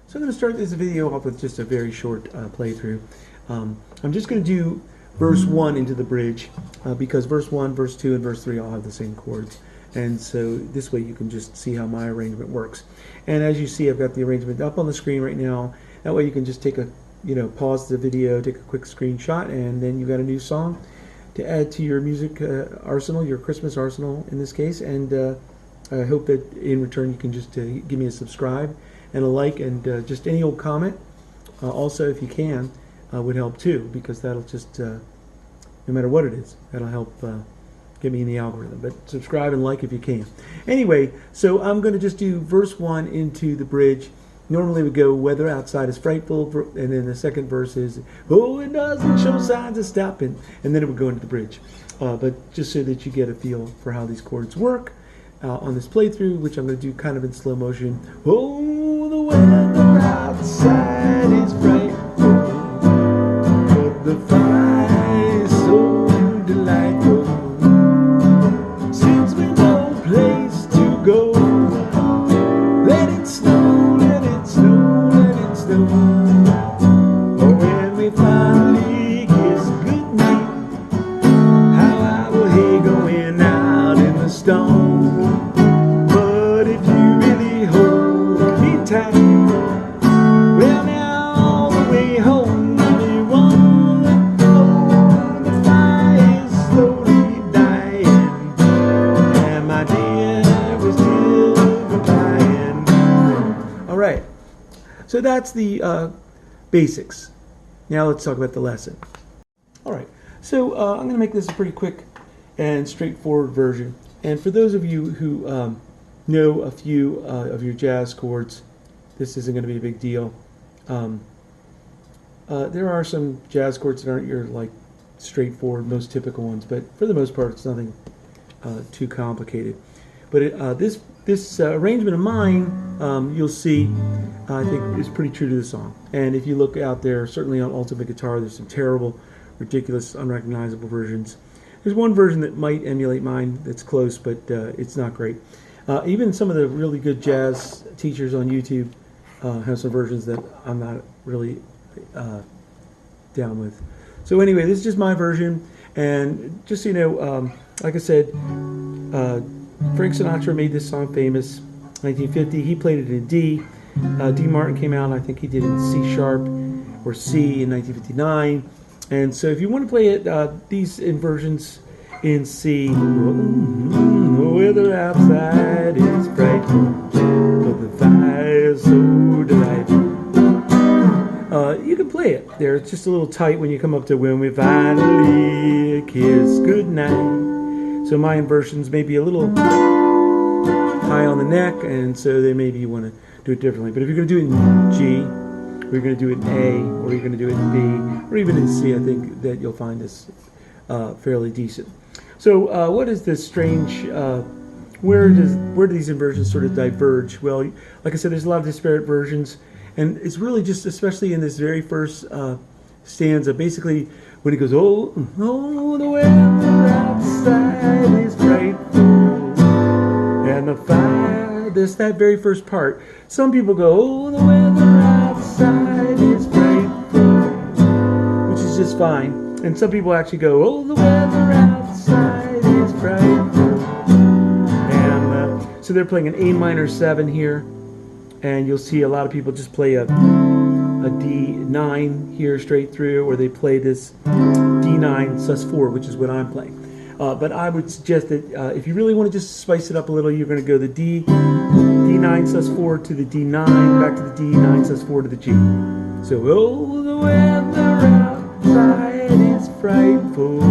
So I'm going to start this video off with just a very short playthrough. I'm just going to do verse 1 into the bridge because verse 1, verse 2, and verse 3 all have the same chords. And so this way you can just see how my arrangement works. And as you see, I've got the arrangement up on the screen right now. That way you can just take a, pause the video, take a quick screenshot, and then you've got a new song to add to your music arsenal, your Christmas arsenal in this case. And I hope that in return you can just give me a subscribe and a like, and just any old comment also, if you can, would help too, because that'll just no matter what it is, that'll help get me in the algorithm. But subscribe and like if you can. Anyway, so I'm going to just do verse 1 into the bridge. Normally we go, weather outside is frightful, and then the second verse is, oh, it doesn't show signs of stopping, and then it would go into the bridge. But just so that you get a feel for how these chords work on this playthrough, which I'm going to do kind of in slow motion. Oh, the weather outside is frightful, but the fire is so delightful. Since we've no place to go, let it snow, let it snow, let it snow. Oh, when we finally kiss goodnight, how I will hate going out in the storm. But if you really hold me tight, well, now all the way home we won't know the fire is slowly dying, and my dear, we're still goodbying. All right, so that's the basics. Now let's talk about the lesson. All right, so I'm going to make this a pretty quick and straightforward version. And for those of you who know a few of your jazz chords, this isn't going to be a big deal. There are some jazz chords that aren't your straightforward, most typical ones, but for the most part, it's nothing too complicated. But this arrangement of mine, you'll see, I think is pretty true to the song. And if you look out there, certainly on Ultimate Guitar, there's some terrible, ridiculous, unrecognizable versions. There's one version that might emulate mine that's close, but it's not great. Even some of the really good jazz teachers on YouTube have some versions that I'm not really down with. So anyway, this is just my version, and just so you know, like I said, Frank Sinatra made this song famous, 1950. He played it in D. D. Martin came out, I think he did it in C sharp or C in 1959. And so if you want to play it, these inversions in C, the weather outside is frightful, but the fire is so delightful. You can play it there. It's just a little tight when you come up to when we finally kiss goodnight. So my inversions may be a little high on the neck, and so they maybe you want to do it differently. But if you're going to do it in G, or you're going to do it in A, or you're going to do it in B, or even in C, I think that you'll find this fairly decent. So what is this strange, where do these inversions sort of diverge? Well, like I said, there's a lot of disparate versions, and it's really just, especially in this very first stanza, basically when it goes, oh, oh, the weather outside is frightful, and the fire, there's that very first part. Some people go, oh, the weather outside is frightful, which is just fine. And some people actually go, oh, the weather outside is frightful. And so they're playing an A minor 7 here. And you'll see a lot of people just play a D9 here straight through, or they play this D9 sus4, which is what I'm playing. But I would suggest that if you really want to just spice it up a little, you're going to go the D9 sus4 to the D9, back to the D9 sus4 to the G. So, oh, the weather outside is frightful.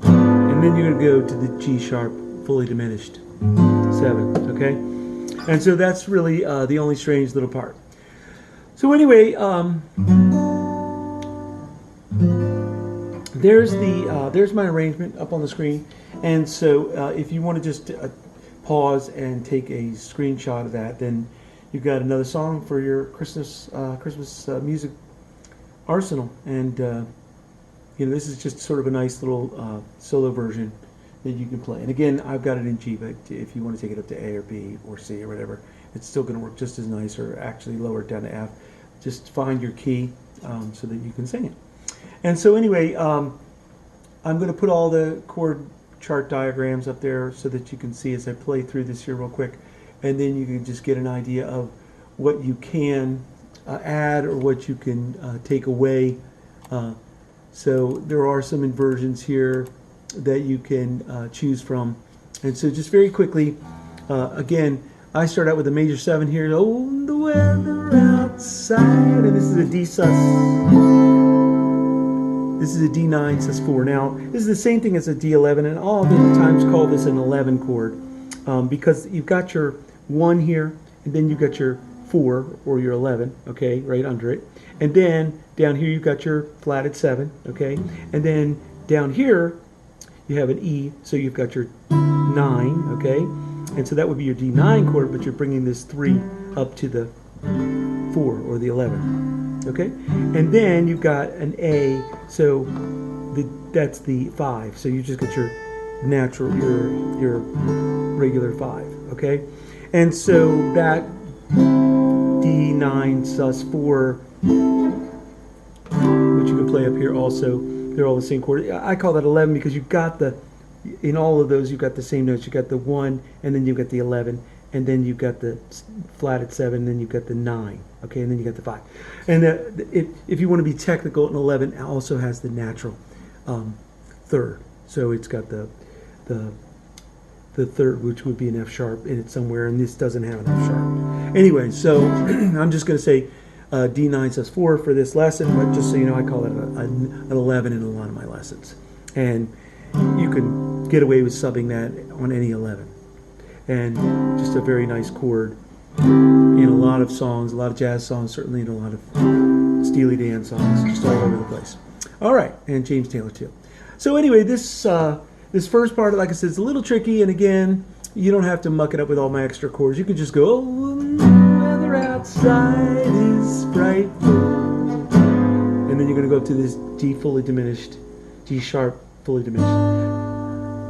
And then you're going to go to the G sharp, fully diminished 7, okay? And so that's really the only strange little part. So anyway, there's my arrangement up on the screen. And so if you want to just pause and take a screenshot of that, then you've got another song for your Christmas music arsenal. And this is just sort of a nice little solo version that you can play. And again, I've got it in G, but if you want to take it up to A or B or C or whatever, it's still going to work just as nice, or actually lower it down to F. Just find your key so that you can sing it. And so anyway, I'm going to put all the chord chart diagrams up there so that you can see as I play through this here real quick, and then you can just get an idea of what you can add or what you can take away. So there are some inversions here that you can choose from. And so just very quickly, again, I start out with a major 7 here. Oh, the weather outside. And this is a D sus. This is a D9 sus4. Now, this is the same thing as a D11, and all the times call this an 11 chord because you've got your 1 here, and then you've got your 4 or your 11, okay, right under it. And then down here you've got your flatted 7, okay. And then down here you have an E, so you've got your 9, okay. And so that would be your D9 chord, but you're bringing this 3 up to the 4 or the 11, okay. And then you've got an A, so that's the 5. So you just get your natural, your regular 5, okay. And so that D9 sus4, which you can play up here also, they're all the same chord. I call that 11 because you've got in all of those you've got the same notes. You've got the 1, and then you've got the 11, and then you've got the flatted 7, and then you've got the 9, okay, and then you got the 5. And if you want to be technical, an 11 also has the natural third. So it's got the third, which would be an F sharp in it somewhere, and this doesn't have an F sharp. Anyway, so I'm just going to say D9 sus4 for this lesson, but just so you know, I call it an 11 in a lot of my lessons. And you can get away with subbing that on any 11. And just a very nice chord in a lot of songs, a lot of jazz songs, certainly in a lot of Steely Dan songs, just all over the place. All right, and James Taylor too. So anyway, this first part, like I said, is a little tricky, and again, you don't have to muck it up with all my extra chords. You can just go, oh, the weather outside is frightful. And then you're going to go up to this D fully diminished, D sharp fully diminished.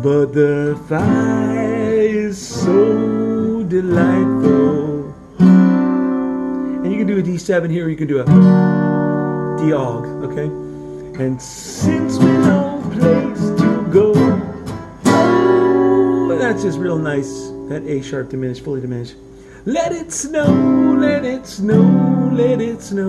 But the fire is so delightful. And you can do a D7 here, or you can do a D aug, okay? And since we've no place to go, oh, that's just real nice. That A sharp diminished, fully diminished. Let it snow, let it snow, let it snow.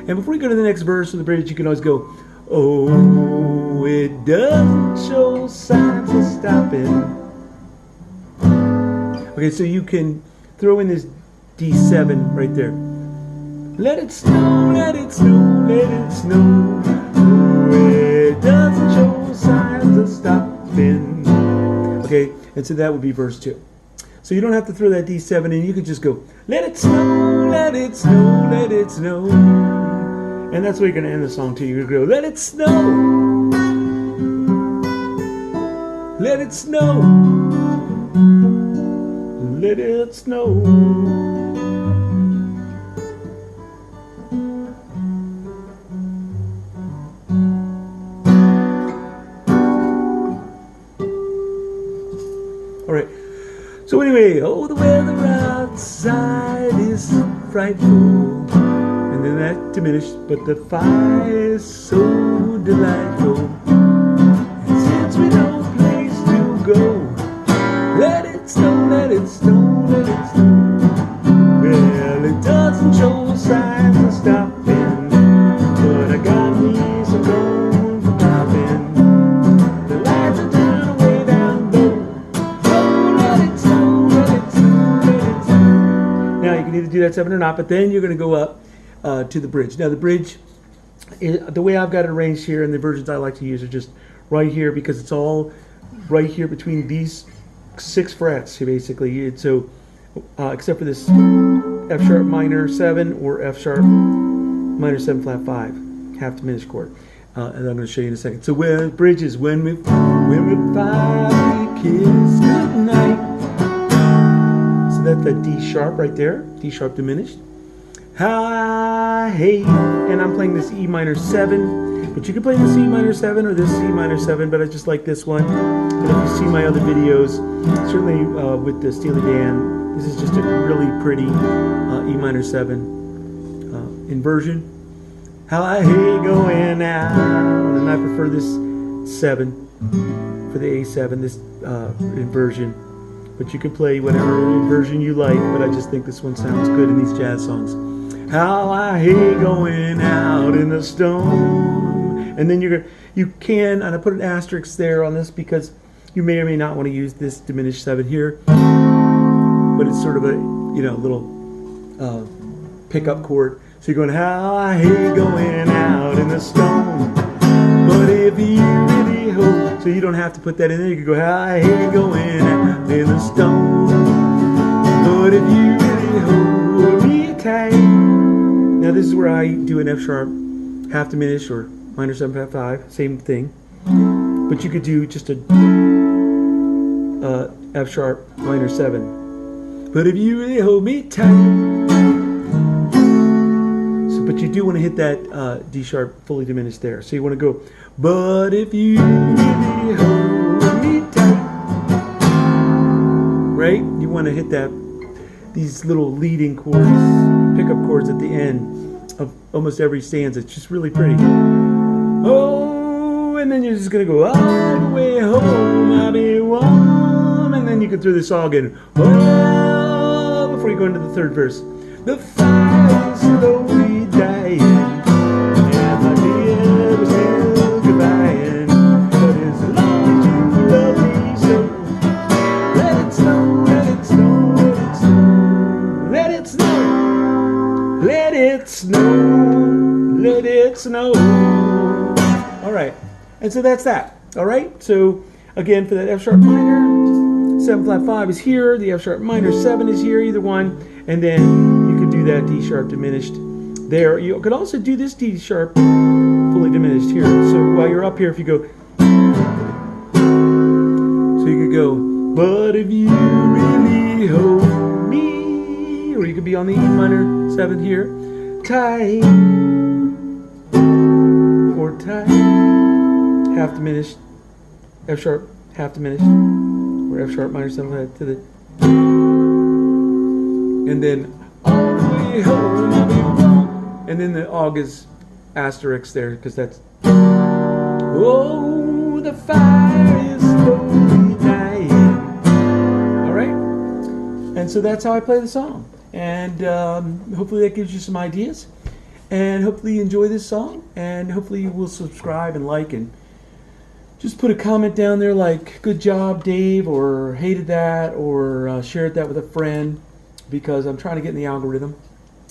And before you go to the next verse of the bridge, you can always go, oh, it doesn't show signs of stopping. Okay, so you can throw in this D7 right there. Let it snow, let it snow, let it snow. Oh, it doesn't show signs of stopping. Okay, and so that would be verse 2. So you don't have to throw that D7 in, you could just go, let it snow, let it snow, let it snow. And that's where you're going to end the song too. You're going to go, let it snow, let it snow, let it snow. All right. So anyway, oh, the weather outside is frightful. And then that diminished, but the fire is so delightful. And since we no place to go, let it snow, let it snow, let it snow. Well, it doesn't show signs of stopping, but I got me some going for popping. The lights are turned way down low. Oh, let it snow, let it snow, let it snow. Now you can either do that 7 or not, but then you're going to go up to the bridge. Now the bridge, the way I've got it arranged here, and the versions I like to use are just right here, because it's all right here between these 6 frets basically. So except for this F sharp minor 7 or F sharp minor 7 flat 5 half diminished chord, and I'm going to show you in a second. So where bridge is when we finally kiss goodnight. So that's that D sharp right there, D sharp diminished. Hi, hey, and I'm playing this E minor 7, But you can play the C minor 7 or this C minor 7, but I just like this one. And if you see my other videos, certainly with the Steely Dan, this is just a really pretty E minor 7 inversion. How I hate going out, and I prefer this 7 for the A7, this inversion. But you can play whatever inversion you like, but I just think this one sounds good in these jazz songs. How I hate going out in the storm. And then you can, and I put an asterisk there on this because you may or may not want to use this diminished 7 here, but it's sort of a, you know, little pickup chord. So you're going, how I hate going out in the storm, but if you really hope, so you don't have to put that in there. You can go, how I hate going out in the storm, but if you really hold me tight. Now this is where I do an F sharp half diminished or minor 7/5, same thing. But you could do just a F sharp minor 7. But if you really hold me tight. So, but you do want to hit that D sharp fully diminished there. So you want to go, but if you really hold me tight. Right? You want to hit that, these little leading chords, pickup chords at the end of almost every stanza. It's just really pretty. Oh, and then you're just going to go all the way home, I'll be warm. And then you can throw this all again. Oh, before you go into the third verse. The fire is slowly dying, and my dear was still goodbying. But as long as you love me so, let it snow, let it snow, let it snow, let it snow, let it snow, let it snow. All right, and so that's that. All right, so again for that F sharp minor, 7/5 is here, the F sharp minor 7 is here, either one, and then you could do that D sharp diminished there. You could also do this D sharp fully diminished here. So while you're up here, if you go, so you could go, but if you really hold me, or you could be on the E minor 7 here, tight, or tight, half diminished, F sharp half diminished, or F sharp minor 7 to the, and then all the way home, I'll be warm. And then the aug is asterisk there because that's, oh, the fire is slowly dying. All right, and so that's how I play the song, and hopefully that gives you some ideas, and hopefully you enjoy this song, and hopefully you will subscribe and like, and just put a comment down there like good job Dave, or hated that, or shared that with a friend, because I'm trying to get in the algorithm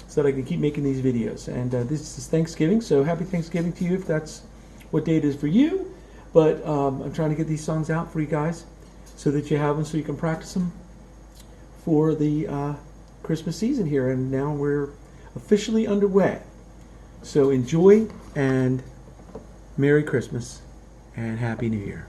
so that I can keep making these videos. And this is Thanksgiving, so happy Thanksgiving to you if that's what day it is for you. But I'm trying to get these songs out for you guys so that you have them, so you can practice them for the Christmas season here. And now we're officially underway. So enjoy, and Merry Christmas and Happy New Year.